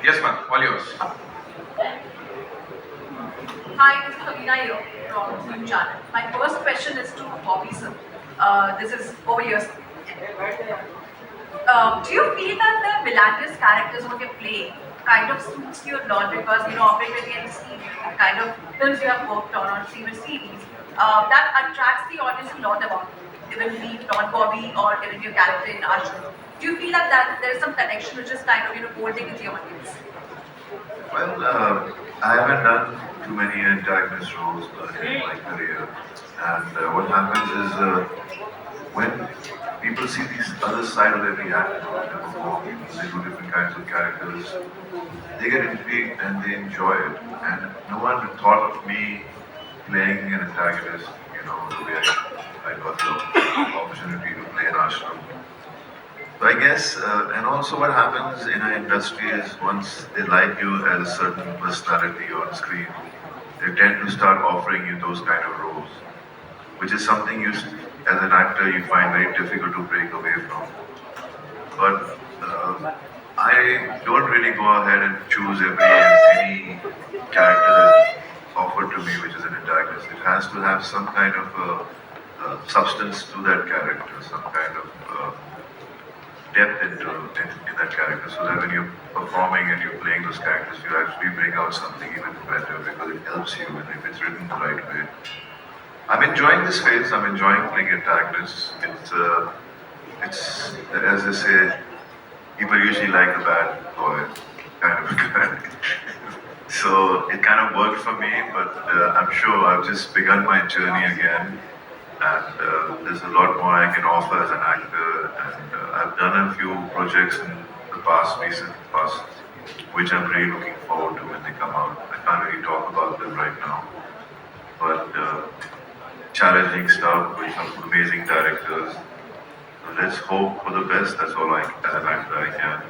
Yes, ma'am. All yours. Hi, this is Habina here from Zoom channel. My first question is to Bobby sir. This is over here. Do you feel that the Milandis characters what you're playing kind of suits you a lot because often when we have seen the kind of films you have worked on or even series that attracts the audience a lot about you, even be it not Bobby or even your character in Arjun. Do you feel that there is some connection which is kind of holding with the audience? Well, I haven't done too many antagonist roles in my career, and what happens is when people see this other side of every actor, they perform, they do different kinds of characters, they get intrigued and they enjoy it. And no one thought of me playing an antagonist, the way I got the opportunity to play an ashram. So I guess, and also what happens in an industry is once they like you as a certain personality on screen, they tend to start offering you those kind of roles, which is something as an actor, you find very difficult to break away from. But I don't really go ahead and choose any character that's offered to me, which is an antagonist. It has to have some kind of substance to that character, some kind of depth in that character, so that when you're performing and you're playing those characters, you actually bring out something even better because it helps you, and if it's written the right way. I'm enjoying this phase. I'm enjoying playing antagonists. It's as they say, people usually like the bad boy kind of guy. So it kind of worked for me, but I'm sure I've just begun my journey again, and there's a lot more I can offer as an actor, and I've done a few projects in the recent past, which I'm really looking forward to when they come out. I can't really talk about them right now, but challenging stuff with some amazing directors. So let's hope for the best. That's all as an actor I can.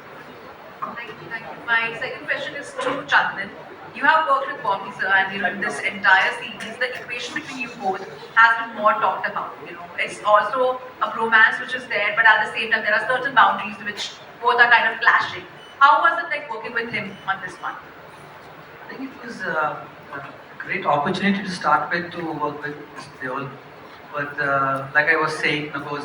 Thank you, thank you. My second question is to Chandan. You have worked with Bobby sir, and in this entire series, the equation between you both has been more talked about. It's also a romance which is there, but at the same time, there are certain boundaries which both are kind of clashing. How was it like working with him on this one? I think it was a great opportunity to start with to work with Mr. Deol. But like I was saying, because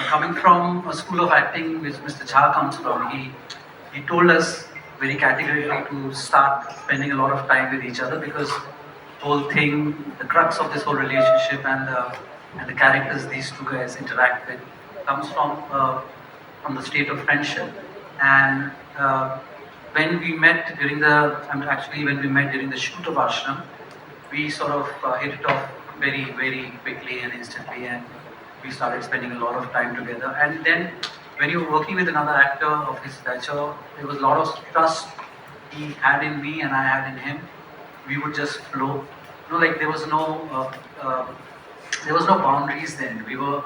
coming from a school of acting which Mr. Jha comes from, he told us very categorically to start spending a lot of time with each other, because whole thing, the crux of this whole relationship and the characters these two guys interact with comes from the state of friendship. And when we met during the shoot of Ashram, we sort of hit it off very, very quickly and instantly, and we started spending a lot of time together. And then when you're working with another actor of his stature, there was a lot of trust he had in me and I had in him. We would just flow. Like there was no boundaries then. We were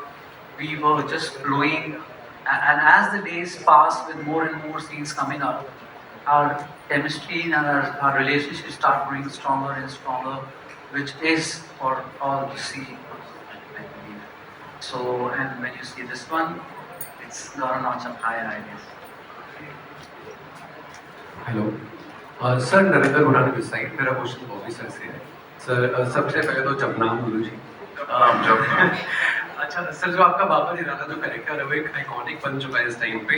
just flowing. And as the days passed, with more and more scenes coming up, our chemistry and our relationship start growing stronger and stronger, which is for all to see, I believe. So, and when you see this one, it's got a notch up higher, I guess. Hello sir, Narendra Gurani this side. मेरा question Bobby sir से है. Sir सबसे पहले तो जपनाम गुरु जी. अच्छा sir, जो आपका बाबा जी राणा जो कैरेक्टर है वो एक आइकॉनिक बन चुका है इस टाइम पे.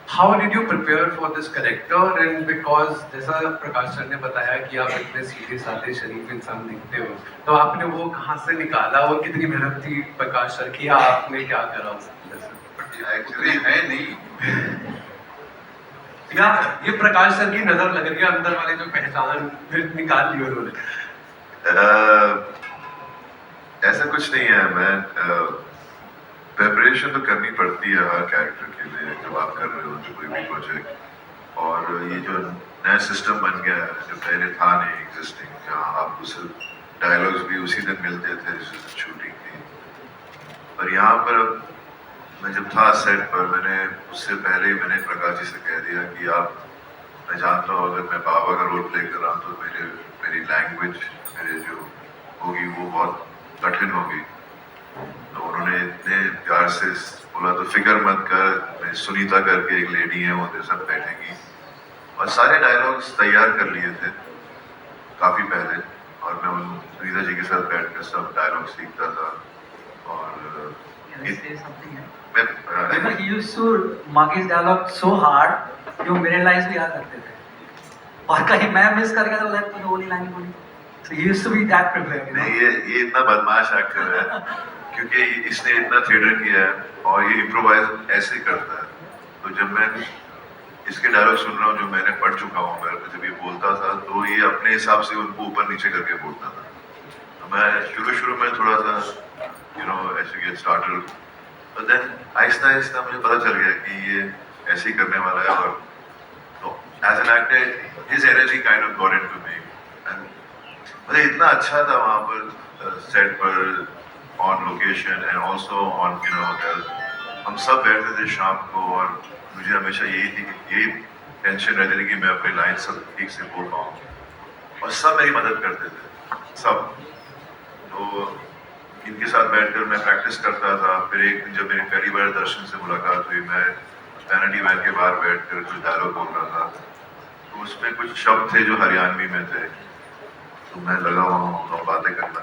How did you prepare for this character? And because जैसा प्रकाश सर ने बताया कि आप इतने सीधे साधे शरीफ इंसान दिखते हो, तो आपने वो कहाँ से निकाला और कितनी मेहनत थी प्रकाश सर की, आपने क्या करा उस अंदर सर? एक्चुअली है नहीं. या ये प्रकाश सर की नजर लग रही है, अंदर वाले जो पहचान फिर निकाल ली उन्होंने. ऐसा कुछ नहीं है. मैं प्रिपरेशन तो करनी पड़ती है हर कैरेक्टर के लिए जब आप कर रहे हो जो कोई भी प्रोजेक्ट. और ये जो नया सिस्टम बन गया है जो पहले था नहीं एग्जिस्टिंग, जहाँ आपको सिर्फ डायलॉग्स भी उसी दिन मिलते थे जिस दिन शूटिंग थी. और यहाँ पर मैं जब था सेट पर, मैंने उससे पहले ही मैंने प्रकाश जी से कह दिया कि मैं जानता हूँ अगर मैं बाबा का रोल प्ले कर रहा हूँ तो मेरी लैंग्वेज मेरे जो होगी वो बहुत कठिन होगी. तो उन्होंने उन्होंने इतने प्यार से बोला तो फिक्र मत कर, मैं सुनीता करके एक लेडी है वो तेरे साथ बैठेगी, और सारे डायलॉग्स तैयार कर लिए थे काफ़ी पहले, और मैं उन सुनीता जी के साथ बैठकर सब डायलॉग सीखता था। और Can I say something here? मैं You know, he used to mark his dialogue so hard कि वो मेरे लाइन्स भी याद रखते थे, और कहीं मैं मिस कर गया तो लाइक तो वो नहीं लाइन बोली। So he used to be that prepared, you know? नहीं, ये इतना बदमाश एक्टर है क्योंकि इसने इतना थिएटर किया है और ये इम्प्रोवाइज ऐसे करता है। तो जब मैं इसके डायलॉग सुन रहा हूँ जो मैंने पढ़ चुका हूँ, मैं जब ये बोलता था तो ये अपने हिसाब से उनको ऊपर नीचे करके बोलता था। तो मैं शुरू में थोड़ा सा ऐसे get started, but then Aahista Aahista मुझे पता चल गया कि ये ऐसे ही करने वाला है। और तो as an actor his energy kind of got into me, and मुझे इतना अच्छा था वहाँ पर सेट पर, on location and also on hotel. हम सब बैठते थे शाम को और मुझे हमेशा यही टेंशन रहती थी कि मैं अपनी लाइन सब ठीक से बोल पाऊँ, और सब मेरी मदद करते थे सब। तो इनके साथ बैठकर मैं प्रैक्टिस करता था। फिर एक दिन जब मेरी पहली बार दर्शन से मुलाकात हुई, मैं वैनिटी वैन के बाहर बैठकर कुछ डायलॉग बोल रहा था, तो उसमें कुछ शब्द थे जो हरियाणवी में थे। तो मैं लगा वहाँ और बातें करने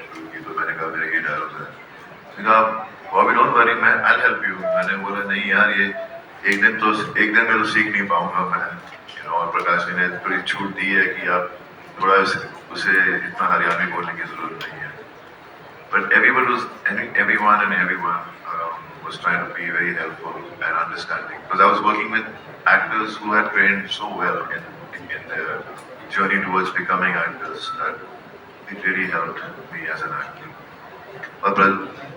शुरू की। तो मैंने कहा मेरे ये डायलॉग है, कहा बॉबी डोंट वरी, मैं आई हेल्प यू। मैंने बोला नहीं यार, ये एक दिन में तो सीख नहीं पाऊंगा मैं। और प्रकाश जी ने थोड़ी छूट दी है कि आप थोड़ा उसे इतना हरियाणवी बोलने की जरूरत नहीं है। But everyone was trying to be very helpful and understanding, because I was working with actors who had trained so well in their journey towards becoming actors that it really helped me as an actor. और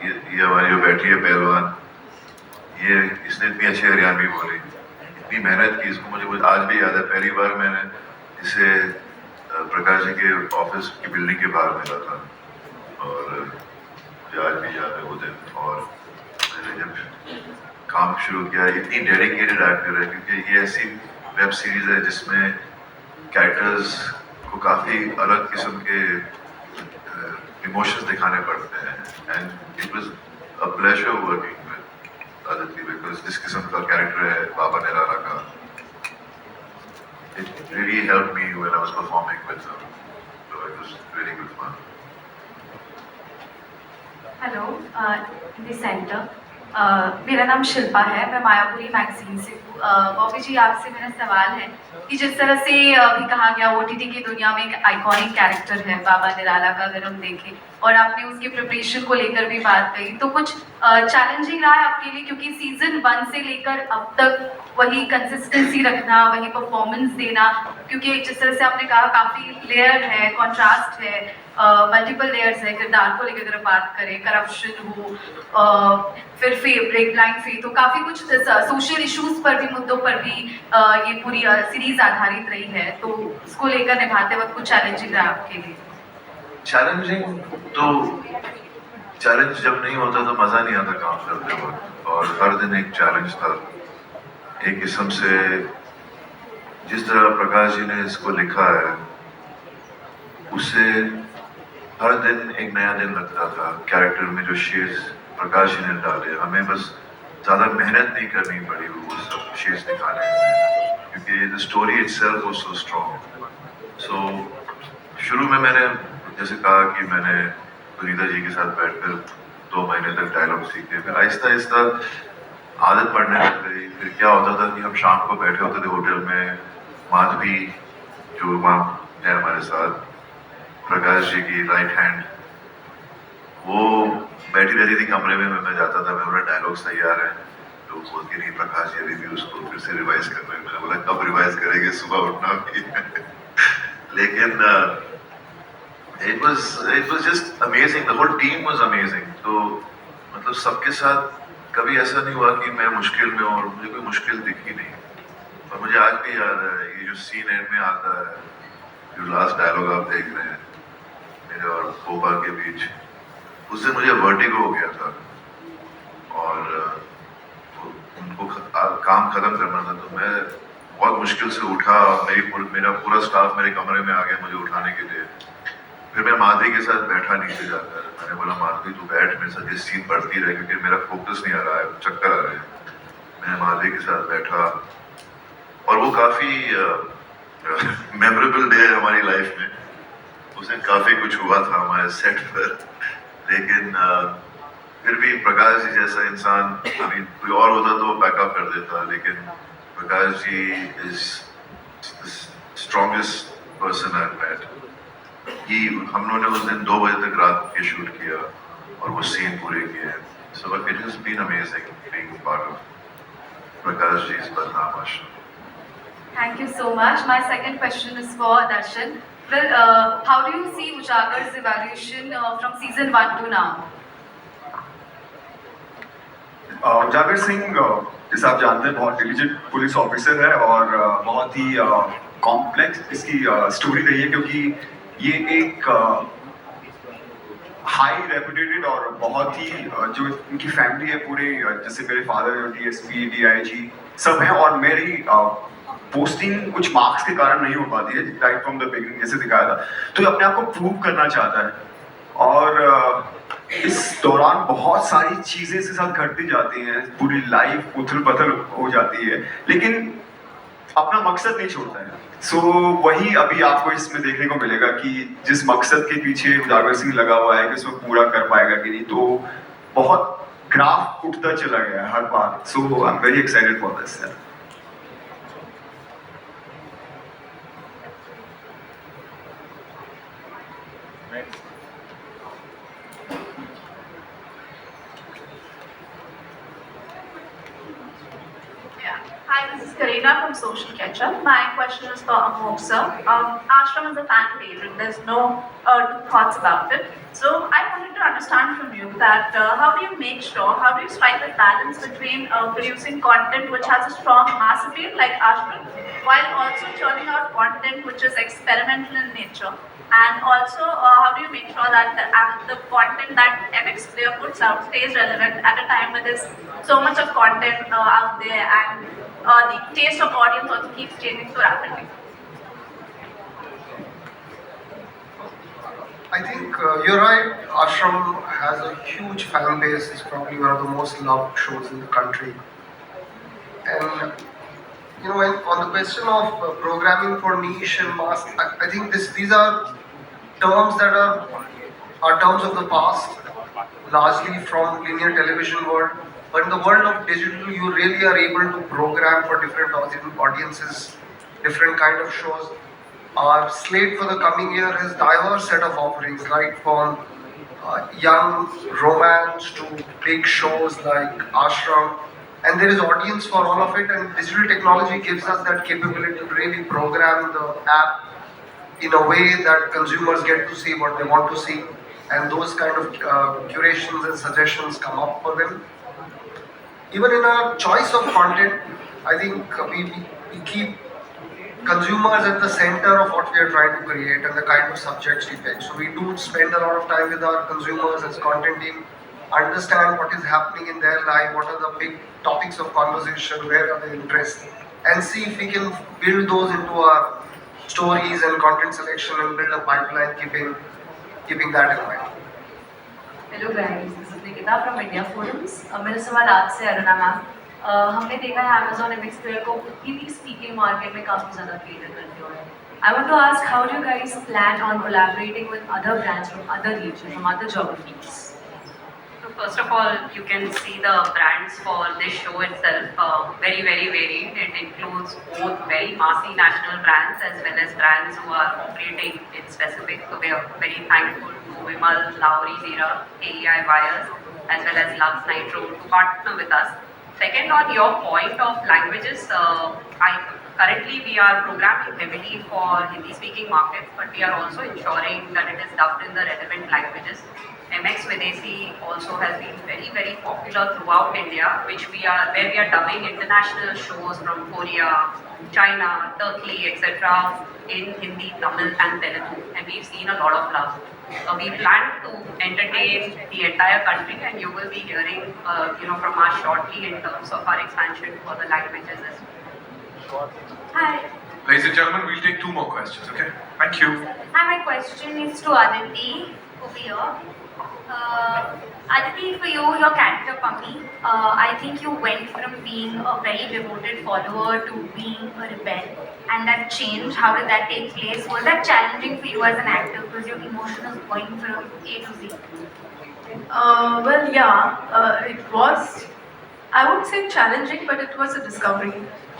ये हमारी जो बैठी है पहलवान, ये इसने इतनी अच्छी हरियाणवी बोली, इतनी मेहनत की, इसको मुझे आज भी याद है। पहली बार मैंने इसे प्रकाश जी के ऑफिस की बिल्डिंग के बाहर मिला था, और मुझे आज भी याद है वो दिन। और मैंने जब काम शुरू किया, इतनी डेडिकेटेड एक्टर है, क्योंकि ये ऐसी वेब सीरीज है जिसमें कैरेक्टर्स को काफ़ी अलग किस्म के इमोशंस दिखाने पड़ते हैं, and it was a pleasure working with Aditya, because जिस किस्म का कैरेक्टर है बाबा निराला का, it really helped me when I was performing with them. So it was really good fun. Hello, in the centre. मेरा नाम शिल्पा है, मैं मायापुरी मैगजीन से हूँ। बॉबी जी, आपसे मेरा सवाल है कि जिस तरह से अभी कहा गया OTT की दुनिया में एक आइकॉनिक कैरेक्टर है बाबा निराला का, अगर हम देखें, और आपने उसके प्रिपरेशन को लेकर भी बात कही, तो कुछ चैलेंजिंग रहा है आपके लिए? क्योंकि सीजन 1 से लेकर अब तक वही कंसिस्टेंसी रखना, वही परफॉर्मेंस देना, क्योंकि जिस तरह से आपने कहा काफ़ी लेयर है, कॉन्ट्रास्ट है, मल्टीपल लेयर्स है किरदार को लेकर। अगर बात करें करप्शन हो, फिर ब्रेक लाइन फी, तो काफ़ी कुछ सोशल इश्यूज पर भी, मुद्दों पर भी ये पूरी सीरीज आधारित रही है, तो उसको लेकर निभाते वक्त कुछ चैलेंजिंग रहा आपके लिए? चैलेंज जब नहीं होता तो मज़ा नहीं आता काम करते वक्त, और हर दिन एक चैलेंज था। एक किस्म से जिस तरह प्रकाश जी ने इसको लिखा है, उससे हर दिन एक नया दिन लगता था। कैरेक्टर में जो शेड्स प्रकाश जी ने डाले, हमें बस ज़्यादा मेहनत नहीं करनी पड़ी वो सब शेड्स दिखाने में, क्योंकि the story itself was so strong. So शुरू में मैंने जैसे कहा कि मैंने सुनीता जी के साथ बैठकर 2 महीने तक डायलॉग सीखे, फिर आहिस्ता आहिस्ता आदत पड़ने लग गई। फिर क्या होता था कि हम शाम को बैठे होते थे होटल में, माधवी जो वहाँ है हमारे साथ, प्रकाश जी की राइट हैंड, वो बैठी रहती थी कमरे में, मैं जाता था, मैं बोला डायलॉग्स तैयार हैं, तो बोलती नहीं प्रकाश जी अभी भी उसको फिर से रिवाइज कर रहे हैं। मैंने बोला कब रिवाइज करेंगे, सुबह उठना भी लेकिन it was just amazing, the whole team was amazing। तो मतलब सबके साथ कभी ऐसा नहीं हुआ कि मैं मुश्किल में हूँ, और मुझे कोई मुश्किल दिखी नहीं। और मुझे आज भी याद है ये जो सीन एंड में आता है, जो लास्ट डायलॉग आप देख रहे हैं मेरे और बोबा के बीच, उससे मुझे वर्टिगो हो गया था, और उनको काम खत्म करना था। तो मैं बहुत मुश्किल से उठा, मेरा पूरा स्टाफ मेरे कमरे में आ गया मुझे उठाने के लिए। फिर मैं माधवी के साथ बैठा नीचे जाकर, मैंने बोला माधवी तू बैठ मेरे साथ, ये सीन पढ़ती रहे क्योंकि मेरा फोकस नहीं आ रहा है, चक्कर आ रहे हैं। मैं माधवी के साथ बैठा और वो काफ़ी मेमोरेबल डे है हमारी लाइफ में। उसमें काफ़ी कुछ हुआ था हमारे सेट पर, लेकिन फिर भी प्रकाश जी जैसा इंसान, अभी कोई और होता तो बैकअप कर देता, लेकिन Prakash ji is strongest person I met. कि हम लोगों ने उस दिन 2 बजे तक रात के शूट किया और वो सीन पूरे किए। So it has been amazing being part of Prakash ji's Badnaam Aashram. Thank you so much. My second question is for Darshan. Well, how do you see Ujagar's evaluation from season 1 to now? उजागर सिंह जैसा आप जानते हैं बहुत डिलीजेंट पुलिस ऑफिसर है और बहुत ही complex इसकी स्टोरी रही है, क्योंकि ये एक हाई रेपुटेटेड और बहुत ही जो इनकी फैमिली है पूरी, जैसे मेरे फादर डीएसपी डीआईजी सब हैं, और मेरी पोस्टिंग कुछ मार्क्स के कारण नहीं हो पाती है राइट फ्रॉम द बिगिनिंग जैसे दिखाया था। तो ये अपने आप को प्रूव करना चाहता है और इस दौरान बहुत सारी चीजें इसके साथ घटती जाती हैं, पूरी लाइफ उथल पुथल हो जाती है, लेकिन अपना मकसद नहीं छोड़ता है। सो वही अभी आपको इसमें देखने को मिलेगा कि जिस मकसद के पीछे उजागर सिंह लगा हुआ है कि उसमें पूरा कर पाएगा कि नहीं, तो बहुत ग्राफ उठता चला गया है हर बार। So I am very excited for this. Hi, this is Karina from Social Ketchup. My question is for Amol sir. Ashram is a fan favorite. There's no two thoughts about it. So I wanted to understand from you that how do you make sure, how do you strike the balance between producing content which has a strong mass appeal like Ashram, while also churning out content which is experimental in nature? And also, how do you make sure that the content that MX Player puts out stays relevant at a time when there's so much of content out there and the taste of audience also keeps changing so rapidly? I think you're right. Ashram has a huge fan base. It's probably one of the most loved shows in the country. And you know, on the question of programming for niche and mass, I think these are terms that are terms of the past, largely from linear television world. But in the world of digital, you really are able to program for different audiences, different kind of shows. Our slate for the coming year has diverse set of offerings, right from young romance to big shows like Ashram. And there is audience for all of it, and digital technology gives us that capability to really program the app in a way that consumers get to see what they want to see, and those kind of curations and suggestions come up for them. Even in our choice of content, I think we keep consumers at the center of what we are trying to create and the kind of subjects we pick. So we do spend a lot of time with our consumers as content team, understand what is happening in their life, what are the big topics of conversation, where are their interests, and see if we can build those into our stories and content selection and build a pipeline keeping that in mind. Hello guys, this is Nikita from India forums. मेरा सवाल आपसे Aruna ma'am, हमने देखा है Amazon MX Player को Hindi speaking market में काफ़ी ज़्यादा केटर करते हुए। I want to ask how do you guys plan on collaborating with other brands from other region, from other geographies? So first of all, you can see the brands for this show itself, very varied. It includes both very massy national brands as well as brands who are operating in specific. So we are very thankful to Vimal, Lowry, Zira, AEI Wires, as well as Lux Nitro to partner with us. Second, on your point of languages, currently we are programming heavily for Hindi-speaking markets, but we are also ensuring that it is dubbed in the relevant languages. MX Videsi also has been very popular throughout India, where we are dubbing international shows from Korea, China, Turkey, etc. in Hindi, Tamil and Telugu, and we've seen a lot of love. We plan to entertain the entire country, and you will be hearing from us shortly in terms of our expansion for the languages as well. Hi, Ladies and gentlemen, we'll take 2 more questions, okay? Thank you. Hi, my question is to Aditi over here. Aditi, for you, your character Pummy, I think you went from being a very devoted follower to being a rebel, and that change, how did that take place? Was that challenging for you as an actor because your emotion is going from A to Z? Well, yeah, it was, I wouldn't say challenging, but it was a discovery.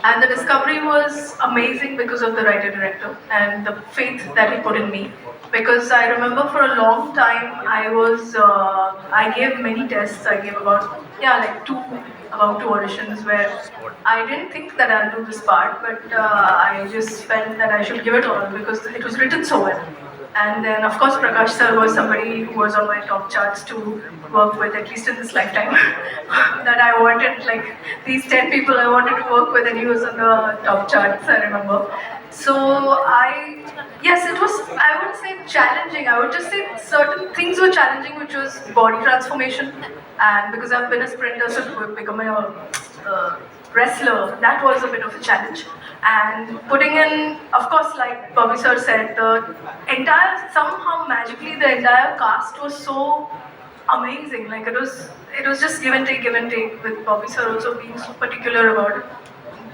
And the discovery was amazing because of the writer-director and the faith that he put in me. Because I remember for a long time, I gave many tests. I gave about two auditions where I didn't think that I'll do this part, but I just felt that I should give it all because it was written so well. And then, of course, Prakash sir was somebody who was on my top charts to work with, at least in this lifetime. That I wanted, like, these 10 people I wanted to work with, and he was on the top charts, I remember. So yes, it was, I wouldn't say challenging, I would just say certain things were challenging, which was body transformation. And because I've been a sprinter, so becoming a wrestler, that was a bit of a challenge. And putting in, of course, like Bobby sir said, somehow magically the entire cast was so amazing. Like it was just give and take, with Bobby sir also being so particular about it,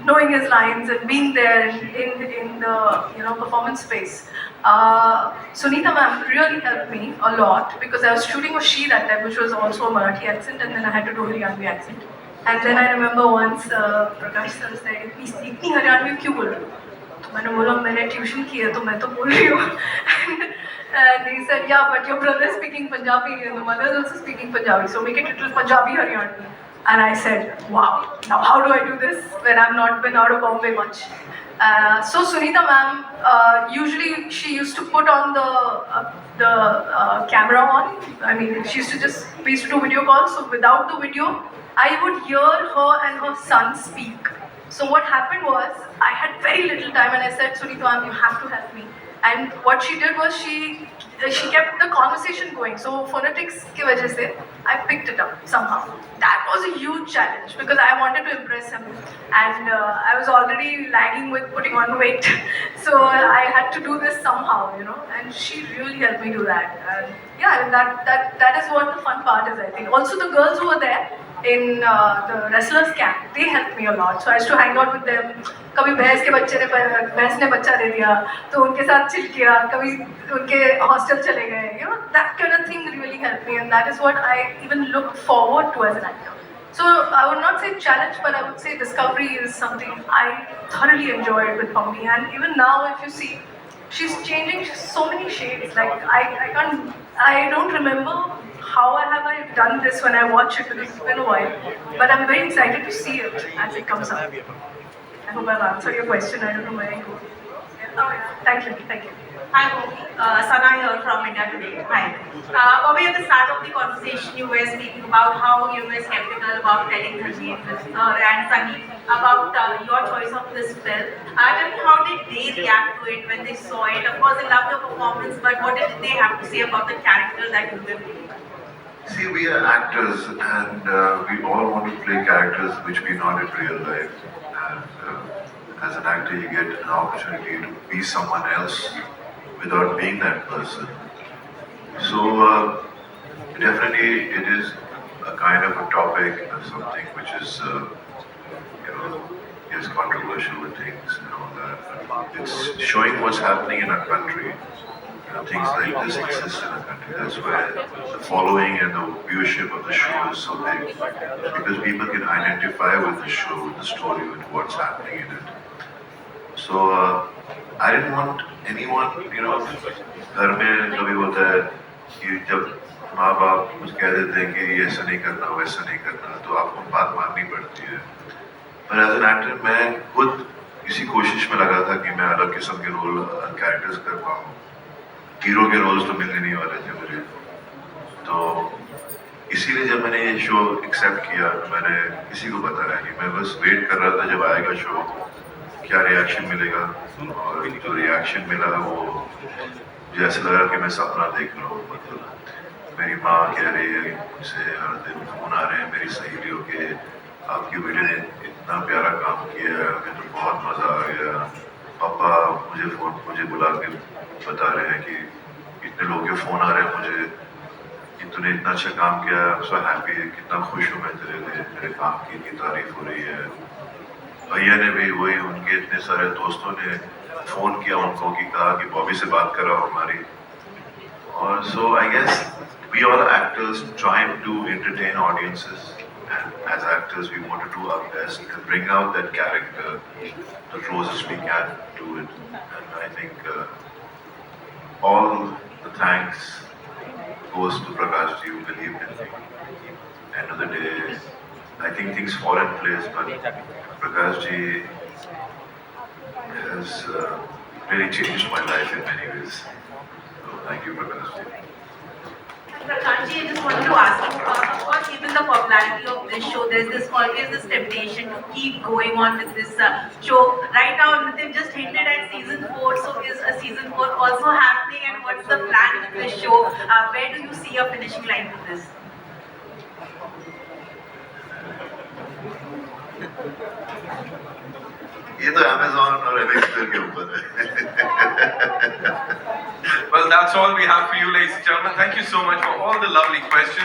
knowing his lines and being there in the performance space. Sunita ma'am really helped me a lot because I was shooting with She that time, which was also a Marathi accent, and then I had to do a Haryanvi accent. And then I remember once Prakash sir said, "इतनी हरियाणवी क्यों बोल रही हो?" तो मैंने बोला, मैंने tuition की है तो मैं तो बोल रही हूँ. And he said, "Yeah, but your brother is speaking Punjabi and the mother is also speaking Punjabi, so make it little Punjabi Haryanvi." And I said, "Wow, now how do I do this when I've not been out of Bombay much?" So Sunita ma'am, usually she used to put on the camera on. I mean, we used to do video calls. So without the video, I would hear her and her son speak. So what happened was, I had very little time, and I said, "Sunita ma'am, you have to help me." And what she did was she kept the conversation going. So phonetics ki wajah se, I picked it up somehow. That was a huge challenge because I wanted to impress him, and I was already lagging with putting on weight. So I had to do this somehow, and she really helped me do that. And yeah, that is what the fun part is, I think. Also, the girls who were there in the wrestlers camp, they helped me a lot. So I used to hang out with them. कभी भैंस ने बच्चा दे दिया तो उनके साथ chill किया, कभी उनके हॉस्टल चले गए, that kind of thing really helped me, and that is what I even look forward to as an actor. So I would not say challenge, but I would say discovery is something I thoroughly enjoyed with Pummy. And even now, if you see, she's changing so many shades. Like I don't remember how have I done this when I watch it because it's been a while. But I'm very excited to see it as it comes up. I hope I've answered your question. I don't know where I go. Yeah. Oh yeah. Thank you. Hi, Bobby. Sana here from India Today. Hi. Bobby, at the start of the conversation, you were speaking about how you were skeptical about telling Harjeet and Sunny about your choice of this film. Tell me, how did they react to it when they saw it? Of course, they loved your performance, but what did they have to say about the character that you were playing? See, we are actors, and we all want to play characters which we're not in real life. And as an actor, you get an opportunity to be someone else without being that person. So definitely, it is a kind of a topic or something which is, is controversial with things and all that. But it's showing what's happening in our country. Things like this exist in our country. That's why the following and the viewership of the show is so big, because people can identify with the show, with the story, with what's happening in it. So I didn't want anyone, घर में कभी होता है कि जब माँ बाप कुछ कह देते हैं कि ऐसा नहीं करना, वैसा नहीं करना, तो आपको बात माननी पड़ती है. पर एज एन एक्टर मैं खुद इसी कोशिश में लगा था कि मैं अलग किस्म के रोल कैरेक्टर्स कर पाऊँ. हीरो के रोल्स तो मिलने नहीं वाले थे मुझे, तो इसीलिए जब मैंने ये शो एक्सेप्ट किया, मैंने किसी को बताया कि मैं बस वेट कर रहा था जब आएगा शो, क्या रिएक्शन मिलेगा. और जो रिएक्शन मिला वो जैसे लगा कि मैं सपना देख रहा हूँ. मतलब मेरी माँ कह रही है मुझसे, हर दिन फोन आ रहे हैं मेरी सहेलियों के, आपकी बेटे ने इतना प्यारा काम किया, हमें तो बहुत मज़ा आ गया. पापा मुझे बुला के बता रहे हैं कि इतने लोगों के फोन आ रहे हैं मुझे कि तूने इतना अच्छा काम किया, सो हैप्पी, कितना खुश हूँ मैं तेरे लिए, तेरे काम की इतनी तारीफ हो रही है। भैया ने भी वही, उनके इतने सारे दोस्तों ने फोन किया उनको कि कहा कि बॉबी से बात कराओ हमारी। और so I guess we all actors trying to entertain audiences, and as actors we want to do our best to bring out that character the closest we can to it. And I think all the thanks goes to Prakash ji who believed in me. End of the day, I think things fall in place, but Prakash ji has really changed my life in many ways. So thank you, Prakash ji. Prakashji, I just wanted to ask you, of course, given the popularity of this show, there's always this temptation to keep going on with this show. Right now, they've just hinted at season 4, so is a season 4 also happening, and what's the plan with this show? Where do you see a finishing line with this? ये तो Amazon और MX के ऊपर है। Well, that's all we have for you, ladies and gentlemen. Thank you so much for all the lovely questions.